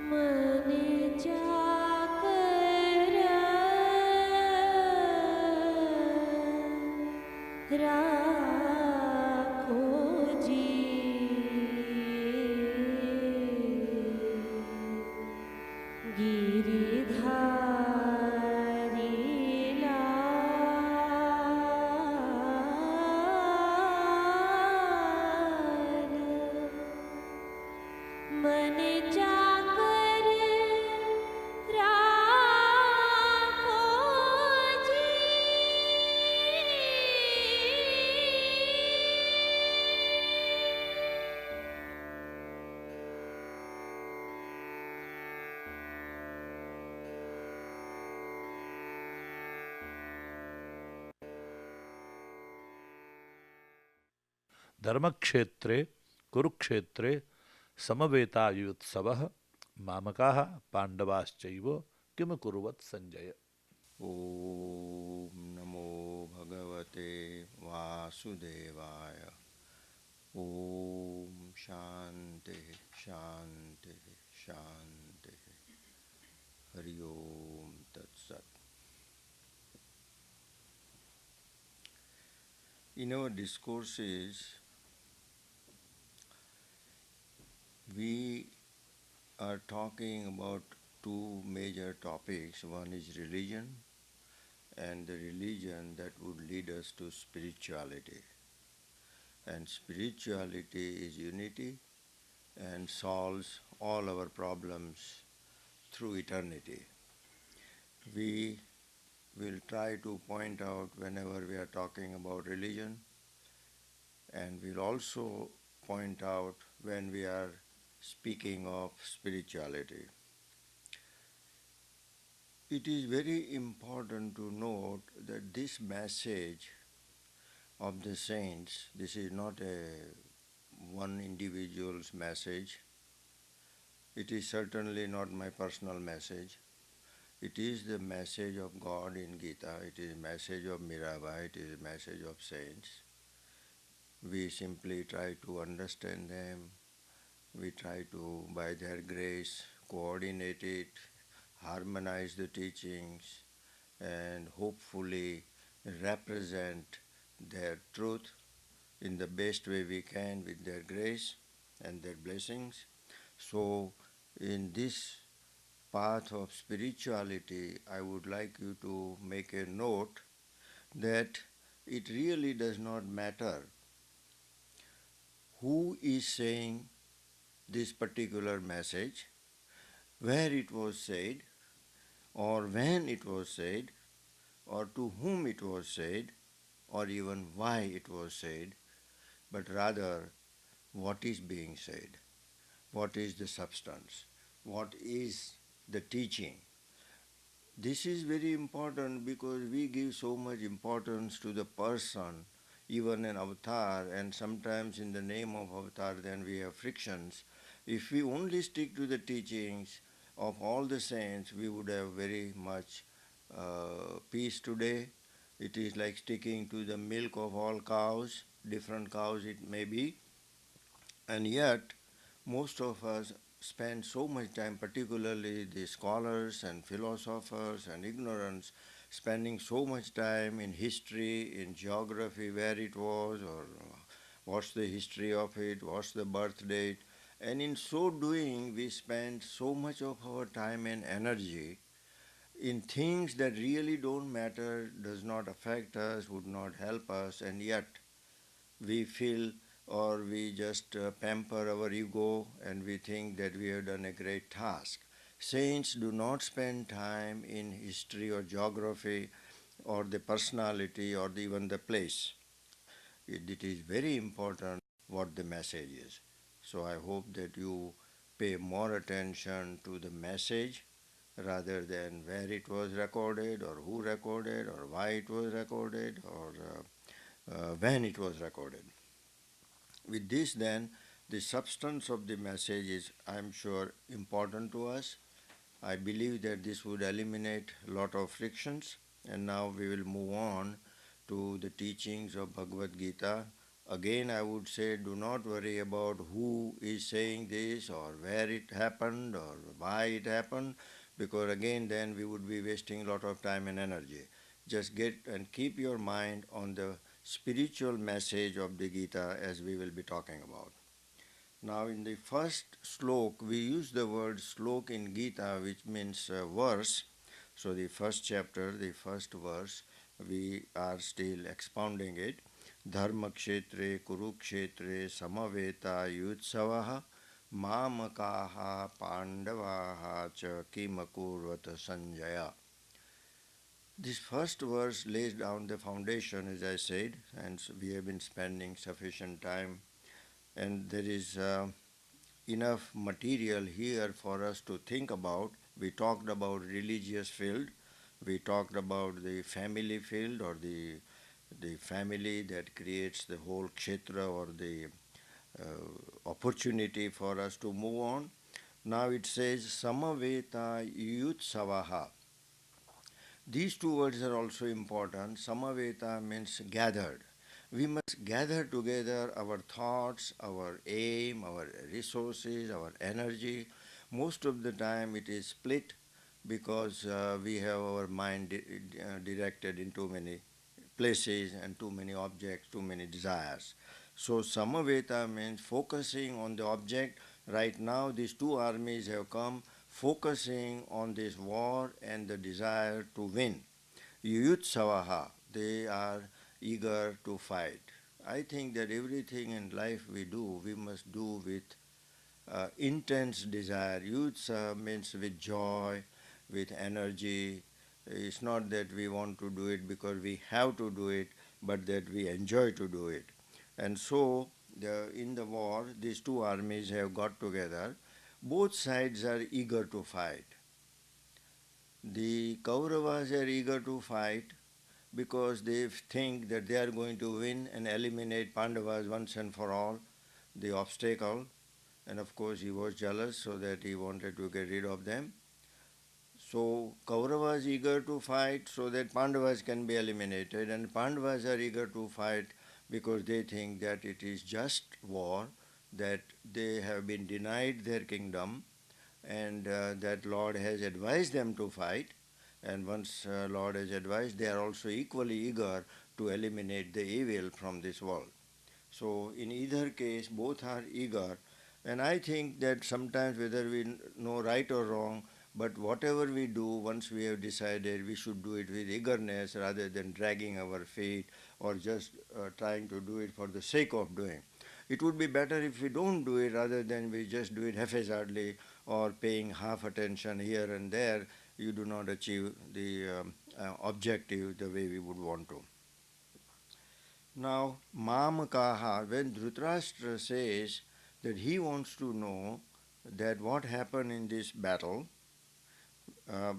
मन जाकर राखो जी, गिरधारी लाल। मन जाकर राखो जी। धर्मक्षेत्रे कुरुक्षेत्रे समवेतायुत्सवः मामकाः पांडवाश्चैव किम कुर्वत् संजय। ओम नमो भगवते वासुदेवाय। ओम शांति शांति शांति। हरि ओम तत्सत। In our discourses, we are talking about two major topics. One is religion, and the religion that would lead us to spirituality. And spirituality is unity and solves all our problems through eternity. We will try to point out whenever we are talking about religion, and we'll also point out when we are speaking of spirituality. It is very important to note that this message of the saints, this is not a one individual's message. It is certainly not my personal message. It is the message of God in Gita. It is a message of Mirabai. It is a message of saints. We simply try to understand them. We try to, by their grace, coordinate it, harmonize the teachings, and hopefully represent their truth in the best way we can with their grace and their blessings. So, in this path of spirituality, I would like you to make a note that it really does not matter who is saying this particular message, where it was said, or when it was said, or to whom it was said, or even why it was said, but rather what is being said, what is the substance, what is the teaching. This is very important because we give so much importance to the person, even an avatar, and sometimes in the name of avatar then we have frictions. If we only stick to the teachings of all the saints, we would have very much peace today. It is like sticking to the milk of all cows, different cows it may be, and yet most of us spend so much time, particularly the scholars and philosophers and ignorants, spending so much time in history, in geography, where it was, or what's the history of it, what's the birth date, and in so doing, we spend so much of our time and energy in things that really don't matter, does not affect us, would not help us, and yet we feel or we just pamper our ego and we think that we have done a great task. Saints do not spend time in history or geography or the personality or even the place. It is very important what the message is. So I hope that you pay more attention to the message rather than where it was recorded or who recorded or why it was recorded or when it was recorded. With this, then, the substance of the message is, I am sure, important to us. I believe that this would eliminate a lot of frictions. And now we will move on to the teachings of Bhagavad Gita Again, I would say do not worry about who is saying this or where it happened or why it happened, because again, then we would be wasting a lot of time and energy. Just get and keep your mind on the spiritual message of the Gita as we will be talking about. Now, in the first slok, we use the word slok in Gita, which means verse. So, the first chapter, the first verse, we are still expounding it. Dharmakshetre Kurukshetre Samaveta Yutsavaha Mamakaha Pandavaha Cha Kimakurvata Sanjaya. This first verse lays down the foundation, as I said, and we have been spending sufficient time, and there is enough material here for us to think about. We talked about religious field, we talked about the family field, or the family that creates the whole kshetra, or the opportunity for us to move on. Now it says Samaveta Yutsavaha. These two words are also important. Samaveta means gathered. We must gather together our thoughts, our aim, our resources, our energy. Most of the time it is split because we have our mind directed in too many places and too many objects, too many desires. So Samaveta means focusing on the object. Right now these two armies have come focusing on this war and the desire to win. Yuyutsavaha, they are eager to fight. I think that everything in life we do, we must do with intense desire. Yutsa means with joy, with energy. It's not that we want to do it because we have to do it, but that we enjoy to do it. And so, in the war, these two armies have got together. Both sides are eager to fight. The Kauravas are eager to fight because they think that they are going to win and eliminate Pandavas once and for all, the obstacle. And of course, he was jealous, so that he wanted to get rid of them. So, Kauravas eager to fight so that Pandavas can be eliminated, and Pandavas are eager to fight because they think that it is just war, that they have been denied their kingdom, and that Lord has advised them to fight. And once Lord has advised, they are also equally eager to eliminate the evil from this world. So in either case, both are eager. And I think that sometimes, whether we know right or wrong, but whatever we do, once we have decided, we should do it with eagerness rather than dragging our feet or just trying to do it for the sake of doing. It would be better if we don't do it rather than we just do it haphazardly or paying half attention here and there. You do not achieve the objective the way we would want to. Now, Mamakaha, when Dhritarashtra says that he wants to know that what happened in this battle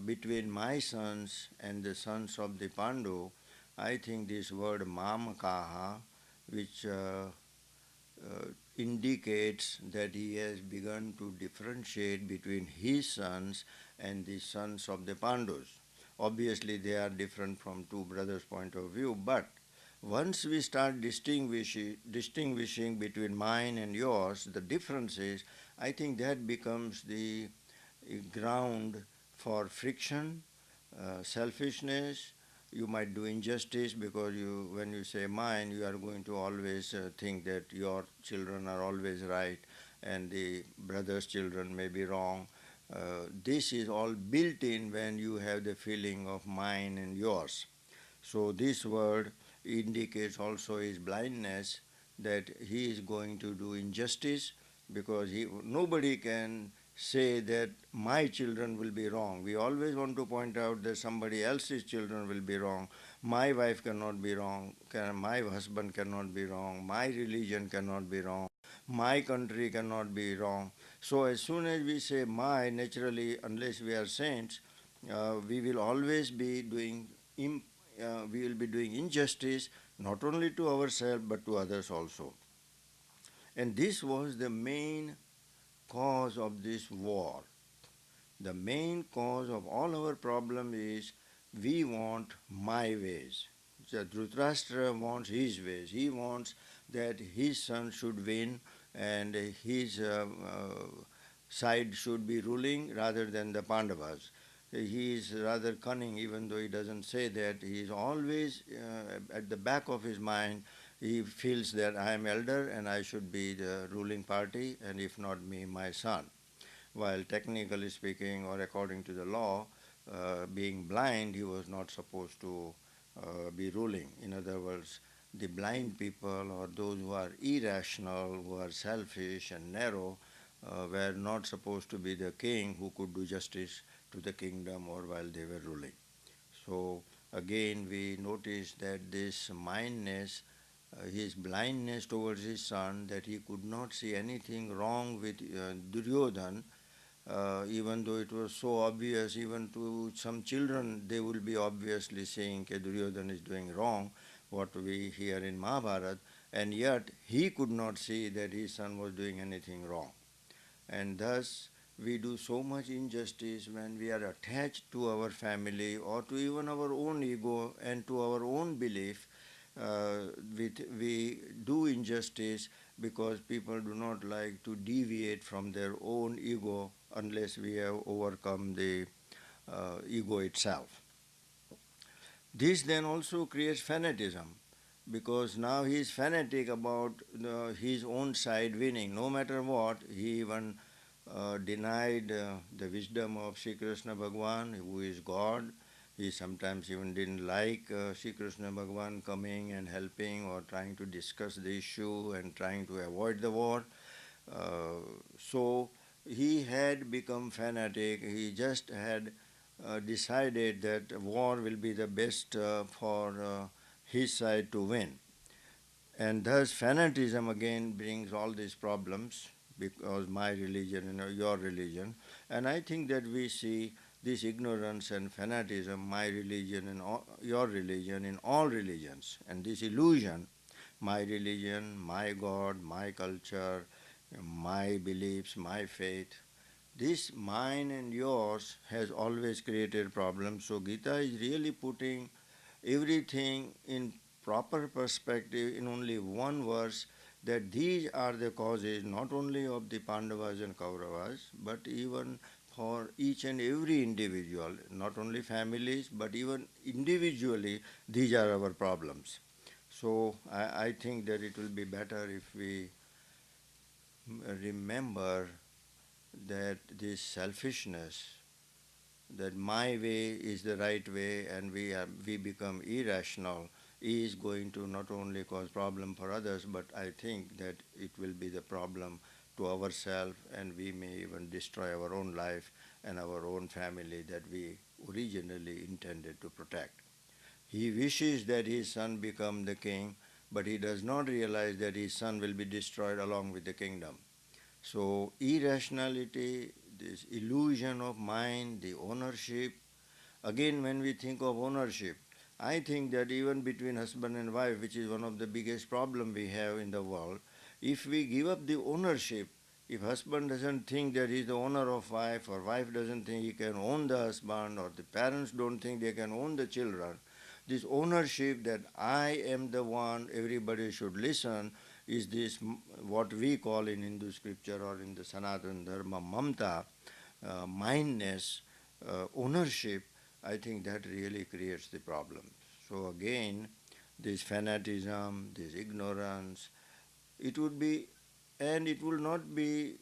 between my sons and the sons of the Pandu, I think this word Mamakaha, which indicates that he has begun to differentiate between his sons and the sons of the Pandus. Obviously, they are different from two brothers' point of view, but once we start distinguishing between mine and yours, the differences, I think that becomes the ground for friction, selfishness. You might do injustice because when you say mine, you are going to always think that your children are always right and the brother's children may be wrong. This is all built in when you have the feeling of mine and yours. So this word indicates also his blindness, that he is going to do injustice because nobody can say that my children will be wrong. We always want to point out that somebody else's children will be wrong. My wife cannot be wrong, my husband cannot be wrong, my religion cannot be wrong, my country cannot be wrong. So as soon as we say my, naturally, unless we are saints, we will always be doing we will be doing injustice not only to ourselves but to others also. And this was the main cause of this war. The main cause of all our problem is we want my ways. So Dhritarashtra wants his ways. He wants that his son should win and his side should be ruling rather than the Pandavas. He is rather cunning, even though he doesn't say that. He is always at the back of his mind. He feels that I am elder and I should be the ruling party, and if not me, my son. While technically speaking, or according to the law, being blind, he was not supposed to be ruling. In other words, the blind people or those who are irrational, who are selfish and narrow, were not supposed to be the king who could do justice to the kingdom or while they were ruling. So again, we notice that this mindness, his blindness towards his son, that he could not see anything wrong with Duryodhan, even though it was so obvious, even to some children, they will be obviously saying that Duryodhan is doing wrong, what we hear in Mahabharata, and yet he could not see that his son was doing anything wrong. And thus, we do so much injustice when we are attached to our family or to even our own ego and to our own belief. We do injustice because people do not like to deviate from their own ego unless we have overcome the ego itself. This then also creates fanatism because now he is fanatic about his own side winning. No matter what, he even denied the wisdom of Sri Krishna Bhagwan, who is God. He sometimes even didn't like Sri Krishna Bhagwan coming and helping or trying to discuss the issue and trying to avoid the war. So he had become fanatic. He just had decided that war will be the best for his side to win. And thus fanaticism again brings all these problems because my religion and your religion. And I think that we see this ignorance and fanaticism, my religion and your religion, in all religions. And this illusion, my religion, my God, my culture, my beliefs, my faith, this mine and yours has always created problems. So Gita is really putting everything in proper perspective in only one verse, that these are the causes not only of the Pandavas and Kauravas, but even for each and every individual, not only families, but even individually, these are our problems. So I think that it will be better if we remember that this selfishness, that my way is the right way and we become irrational, is going to not only cause problem for others, but I think that it will be the problem to ourselves, and we may even destroy our own life and our own family that we originally intended to protect. He wishes that his son become the king, but he does not realize that his son will be destroyed along with the kingdom. So irrationality, this illusion of mind, the ownership. Again, when we think of ownership, I think that even between husband and wife, which is one of the biggest problem we have in the world, if we give up the ownership, if husband doesn't think that he's the owner of wife, or wife doesn't think he can own the husband, or the parents don't think they can own the children, this ownership that I am the one, everybody should listen, is this what we call in Hindu scripture or in the Sanatana Dharma mamta, mindness, ownership. I think that really creates the problem. So again, this fanatism, this ignorance, it would be, and it will not be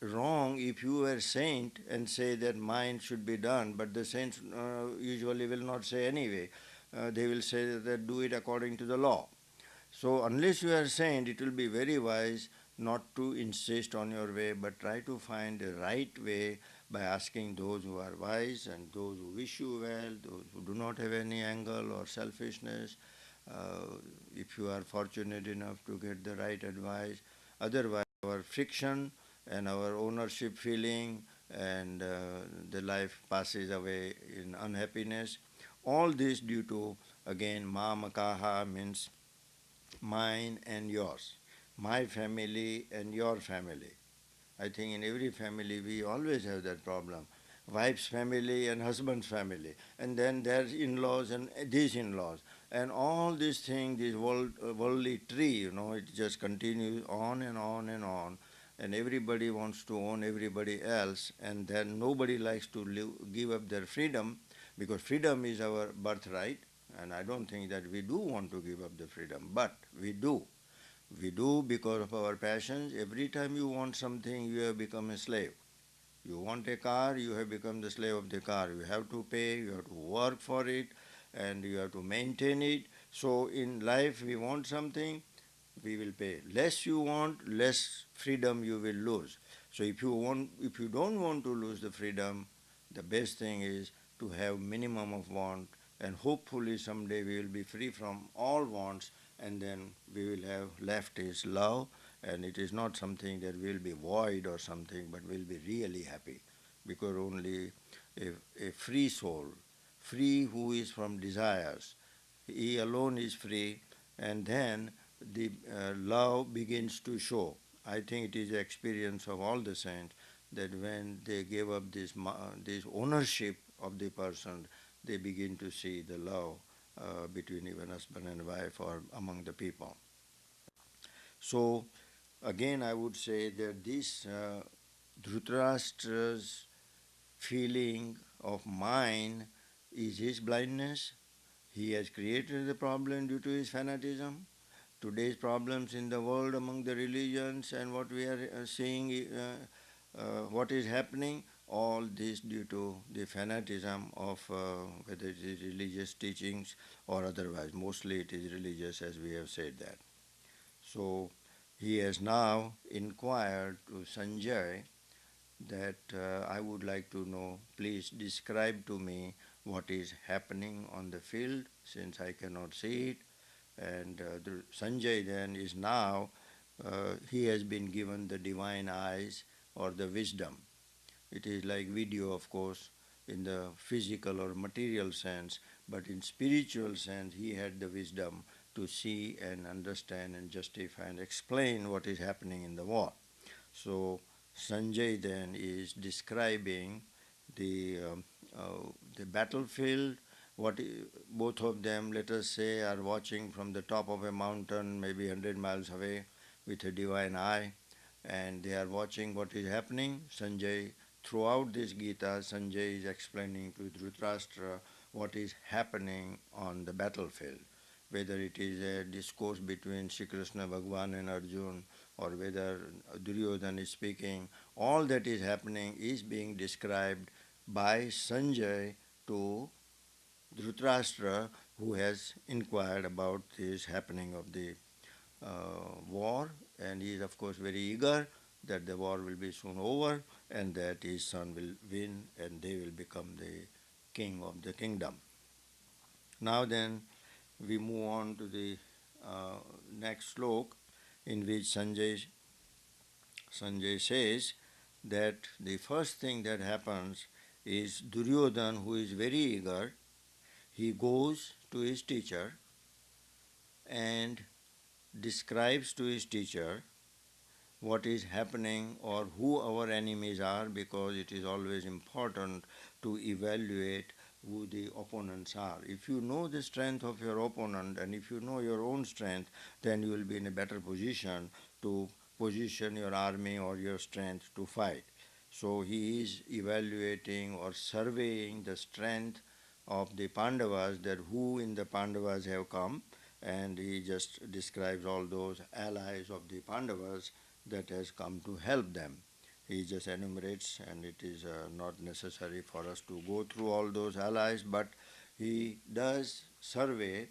wrong if you were saint and say that mine should be done, but the saints usually will not say anyway. They will say that do it according to the law. So unless you are saint, it will be very wise not to insist on your way, but try to find the right way by asking those who are wise and those who wish you well, those who do not have any angle or selfishness. If you are fortunate enough to get the right advice, otherwise our friction and our ownership feeling and the life passes away in unhappiness. All this due to, again, mamakaha means mine and yours, my family and your family. I think in every family we always have that problem. Wife's family and husband's family, and then there's in-laws and these in-laws. and all these things, this worldly tree, it just continues on and on and on, and everybody wants to own everybody else, and then nobody likes to give up their freedom, because freedom is our birthright, and I don't think that we do want to give up the freedom, but we do. We do because of our passions. Every time you want something, you have become a slave. You want a car, you have become the slave of the car. You have to pay, you have to work for it, and you have to maintain it. So in life, we want something, we will pay. Less you want, less freedom you will lose. So if you don't want to lose the freedom, the best thing is to have minimum of want, and hopefully someday we will be free from all wants, and then we will have left is love, and it is not something that will be void or something, but will be really happy, because only a free soul, free who is from desires, he alone is free, and then the love begins to show. I think it is the experience of all the saints that when they gave up this ownership of the person, they begin to see the love between even husband and wife or among the people. So again, I would say that this Dhritarashtra's feeling of mind is his blindness. He has created the problem due to his fanaticism. Today's problems in the world among the religions and what we are seeing, what is happening, all this due to the fanaticism of whether it is religious teachings or otherwise. Mostly it is religious, as we have said that. So he has now inquired to Sanjay that I would like to know, please describe to me what is happening on the field since I cannot see it. And Sanjay then is now, he has been given the divine eyes or the wisdom. It is like video, of course, in the physical or material sense, but in spiritual sense, he had the wisdom to see and understand and justify and explain what is happening in the war. So Sanjay then is describing the the battlefield. Both of them, let us say, are watching from the top of a mountain, maybe 100 miles away, with a divine eye, and they are watching what is happening. Sanjay, throughout this Gita, Sanjay is explaining to Dhritarashtra what is happening on the battlefield, whether it is a discourse between Sri Krishna Bhagwan and Arjun, or whether Duryodhana is speaking, all that is happening is being described by Sanjay to Dhritarashtra, who has inquired about this happening of the war, and he is of course very eager that the war will be soon over and that his son will win and they will become the king of the kingdom. Now then, we move on to the next slok, in which Sanjay says that the first thing that happens is Duryodhana, who is very eager, he goes to his teacher and describes to his teacher what is happening or who our enemies are, because it is always important to evaluate who the opponents are. If you know the strength of your opponent and if you know your own strength, then you will be in a better position to position your army or your strength to fight. So he is evaluating or surveying the strength of the Pandavas, that who in the Pandavas have come, and he just describes all those allies of the Pandavas that has come to help them. He just enumerates, and it is not necessary for us to go through all those allies, but he does survey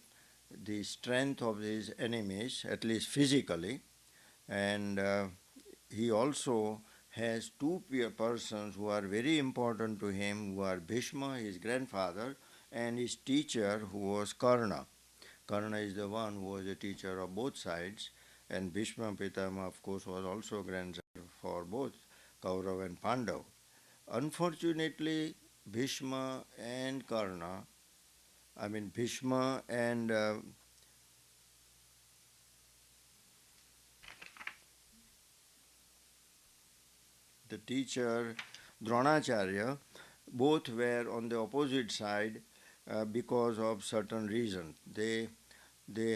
the strength of his enemies, at least physically, and he also has two persons who are very important to him, who are Bhishma, his grandfather, and his teacher, who was Karna. Karna is the one who was a teacher of both sides, and Bhishma Pitama, of course, was also grandson for both Kaurav and Pandav. Unfortunately, Bhishma and Karna, I mean Bhishma and the teacher Dronacharya, both were on the opposite side, because of certain reasons. They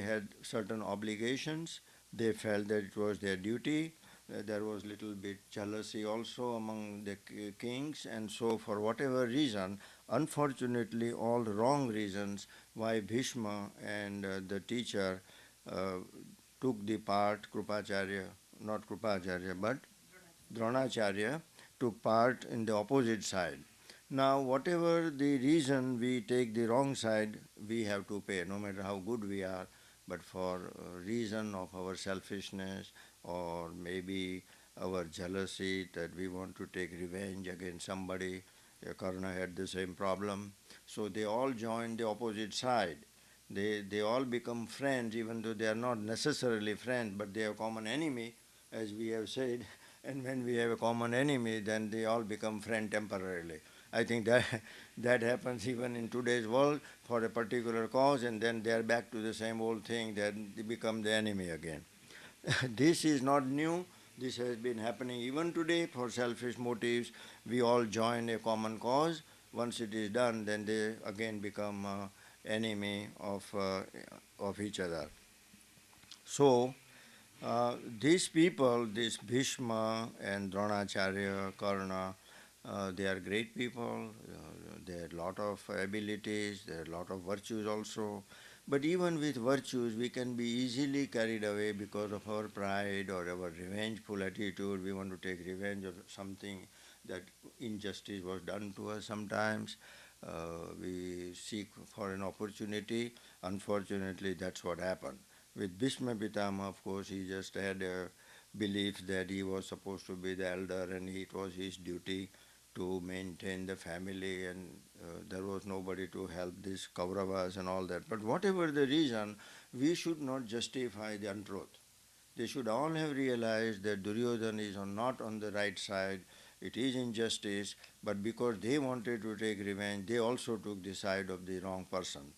had certain obligations. They felt that it was their duty. There was little bit jealousy also among the kings, and so for whatever reason, unfortunately, all the wrong reasons why Bhishma and the teacher uh, took the part, Krupacharya, not Krupacharya, but Dronacharya took part in the opposite side. Now, whatever the reason we take the wrong side, we have to pay, no matter how good we are. But for reason of our selfishness or maybe our jealousy that we want to take revenge against somebody, Karna had the same problem. So they all joined the opposite side. They all become friends, even though they are not necessarily friends, but they have common enemy, as we have said. And when we have a common enemy, then they all become friend temporarily. I think that that happens even in today's world for a particular cause, and then they are back to the same old thing. Then they become the enemy again. This is not new. This has been happening even today for selfish motives. We all join a common cause. Once it is done, then they again become enemy of each other. So these people, this Bhishma and Dronacharya, Karna, they are great people. They have a lot of abilities. They have a lot of virtues also. But even with virtues, we can be easily carried away because of our pride or our revengeful attitude. We want to take revenge of something that injustice was done to us sometimes. We seek for an opportunity. Unfortunately, that's what happened. With Bhishma Pitama, of course, he just had a belief that he was supposed to be the elder and it was his duty to maintain the family, and there was nobody to help these Kauravas and all that. But whatever the reason, we should not justify the untruth. They should all have realized that Duryodhana is not on the right side, it is injustice, but because they wanted to take revenge, they also took the side of the wrong person.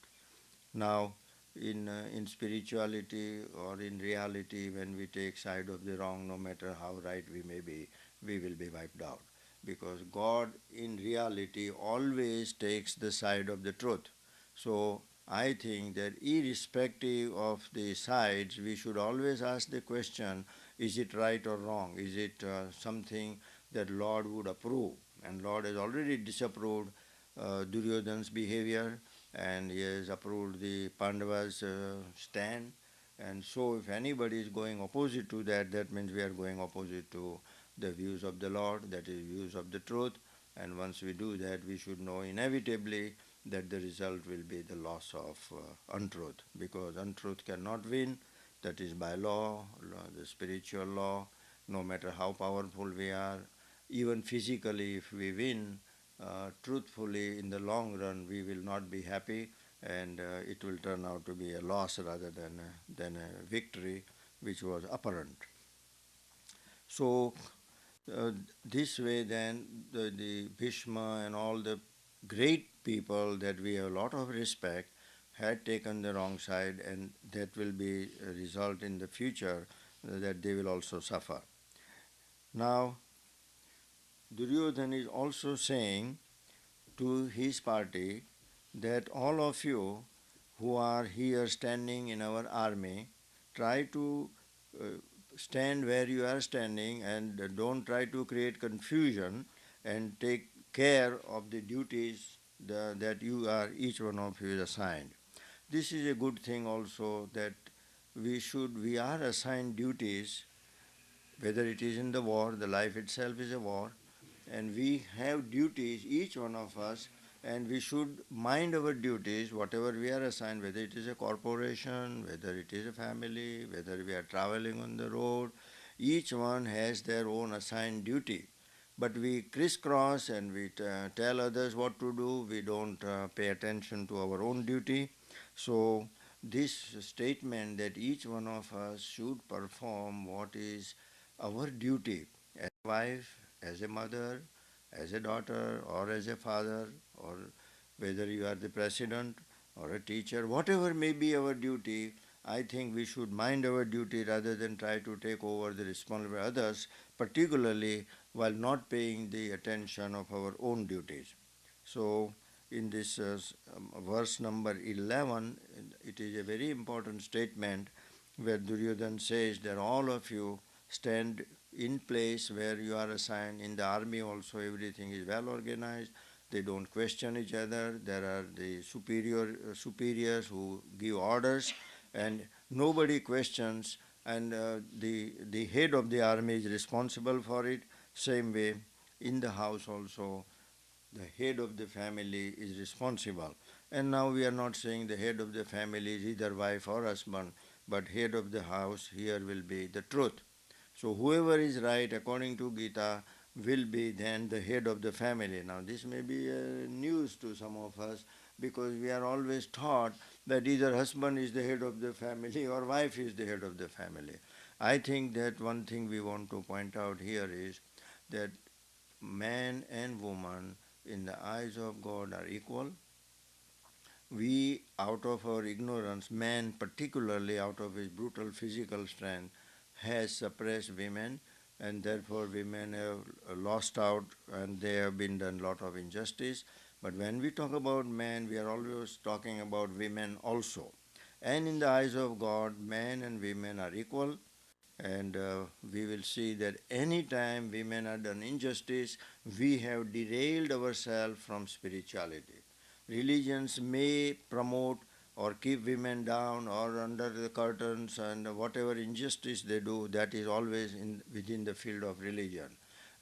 Now, in spirituality or in reality, when we take side of the wrong, no matter how right we may be, we will be wiped out. Because God in reality always takes the side of the truth. So I think that irrespective of the sides, we should always ask the question, is it right or wrong? Is it something that Lord would approve? And Lord has already disapproved Duryodhana's behavior, and he has approved the Pandavas' stand. And so, if anybody is going opposite to that, that means we are going opposite to the views of the Lord, that is, views of the truth. And once we do that, we should know inevitably that the result will be the loss of untruth, because untruth cannot win. That is by law, the spiritual law, no matter how powerful we are. Even physically, if we win, truthfully, in the long run, we will not be happy, and it will turn out to be a loss rather than a victory, which was apparent. So, this way, then, the Bhishma and all the great people that we have a lot of respect had taken the wrong side, and that will be a result in the future that they will also suffer. Now, Duryodhana is also saying to his party that all of you who are here standing in our army, try to uh, stand where you are standing and don't try to create confusion, and take care of the duties that you are, each one of you is assigned. This is a good thing also, that we are assigned duties, whether it is in the war, the life itself is a war, and we have duties, each one of us, and we should mind our duties, whatever we are assigned, whether it is a corporation, whether it is a family, whether we are traveling on the road. Each one has their own assigned duty. But we crisscross and we tell others what to do, we don't pay attention to our own duty. So, this statement that each one of us should perform what is our duty as a wife, as a mother, as a daughter, or as a father, or whether you are the president or a teacher, whatever may be our duty, I think we should mind our duty rather than try to take over the responsibility of others, particularly while not paying the attention of our own duties. So in this verse number 11, it is a very important statement where Duryodhan says that all of you stand in place where you are assigned. In the army also everything is well organized. They don't question each other. There are the superiors who give orders, and nobody questions. And the head of the army is responsible for it. Same way, in the house also, the head of the family is responsible. And now we are not saying the head of the family is either wife or husband, but head of the house here will be the truth. So whoever is right according to Gita will be then the head of the family. Now this may be news to some of us because we are always taught that either husband is the head of the family or wife is the head of the family. I think that one thing we want to point out here is that man and woman in the eyes of God are equal. We, out of our ignorance, man particularly out of his brutal physical strength, has suppressed women, and therefore women have lost out and they have been done a lot of injustice. But when we talk about man, we are always talking about women also. And in the eyes of God, men and women are equal. And we will see that any time women are done injustice, we have derailed ourselves from spirituality. Religions may promote or keep women down or under the curtains, and whatever injustice they do, that is always within the field of religion.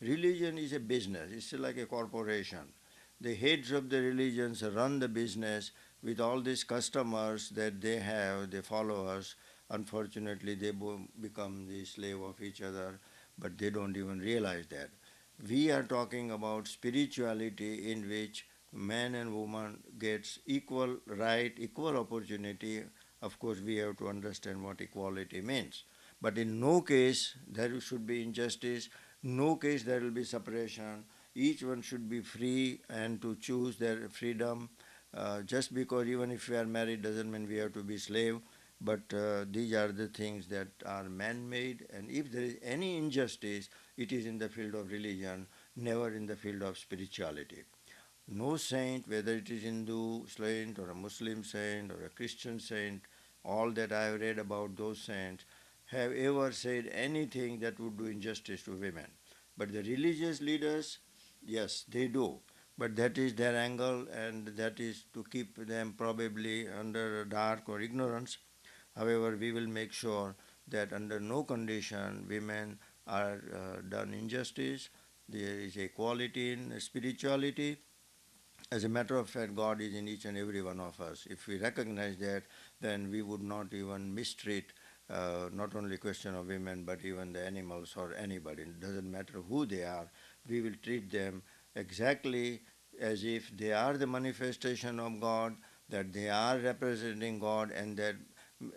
Religion is a business, it's like a corporation. The heads of the religions run the business with all these customers that they have, the followers. Unfortunately, they become the slave of each other, but they don't even realize that. We are talking about spirituality in which man and woman gets equal right, equal opportunity. Of course, we have to understand what equality means. But in no case there should be injustice, no case there will be separation. Each one should be free and to choose their freedom. Just because even if we are married doesn't mean we have to be slave. But these are the things that are man-made, and if there is any injustice, it is in the field of religion, never in the field of spirituality. No saint, whether it is Hindu saint or a Muslim saint or a Christian saint, all that I have read about those saints, have ever said anything that would do injustice to women. But the religious leaders, yes, they do. But that is their angle, and that is to keep them probably under dark or ignorance. However, we will make sure that under no condition women are done injustice. There is equality in spirituality. As a matter of fact, God is in each and every one of us. If we recognize that, then we would not even mistreat not only question of women, but even the animals or anybody. It doesn't matter who they are. We will treat them exactly as if they are the manifestation of God, that they are representing God, and that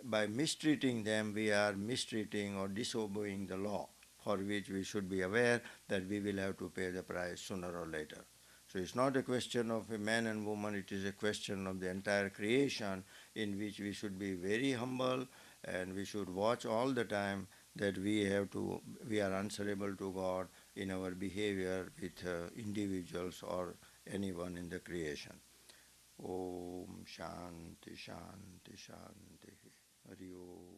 by mistreating them, we are mistreating or disobeying the law, for which we should be aware that we will have to pay the price sooner or later. So it's not a question of a man and woman, it is a question of the entire creation in which we should be very humble and we should watch all the time that we are answerable to God in our behavior with individuals or anyone in the creation. Om Shanti Shanti Shanti. Hari Om.